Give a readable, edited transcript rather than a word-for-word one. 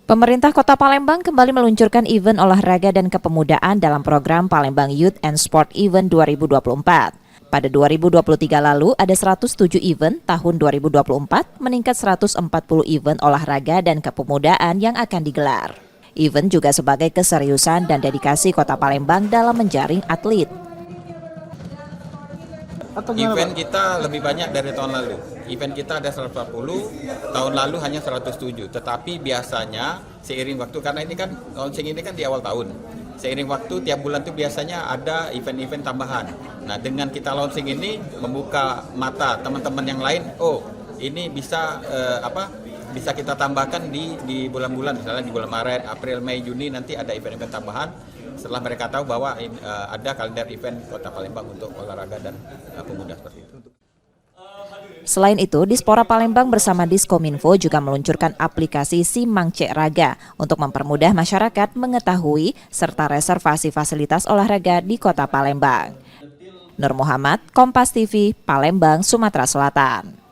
Pemerintah Kota Palembang kembali meluncurkan event olahraga dan kepemudaan dalam program Palembang Youth and Sport Event 2024. Pada 2023 lalu ada 107 event, tahun 2024 meningkat 140 event olahraga dan kepemudaan yang akan digelar. Event juga sebagai keseriusan dan dedikasi Kota Palembang dalam menjaring atlet. Event kita lebih banyak dari tahun lalu. Event kita ada 140, tahun lalu hanya 107. Tetapi biasanya seiring waktu, karena ini kan launching ini kan di awal tahun. Seiring waktu tiap bulan itu biasanya ada event-event tambahan. Nah, dengan kita launching ini membuka mata teman-teman yang lain, oh ini bisa bisa kita tambahkan di bulan-bulan, misalnya di bulan Maret, April, Mei, Juni nanti ada event-event tambahan. Setelah mereka tahu bahwa ada kalender event Kota Palembang untuk olahraga dan pemuda seperti itu. Selain itu, Dispora Palembang bersama Diskominfo juga meluncurkan aplikasi Simang Cek Raga untuk mempermudah masyarakat mengetahui serta reservasi fasilitas olahraga di Kota Palembang. Nur Muhammad, Kompas TV, Palembang, Sumatera Selatan.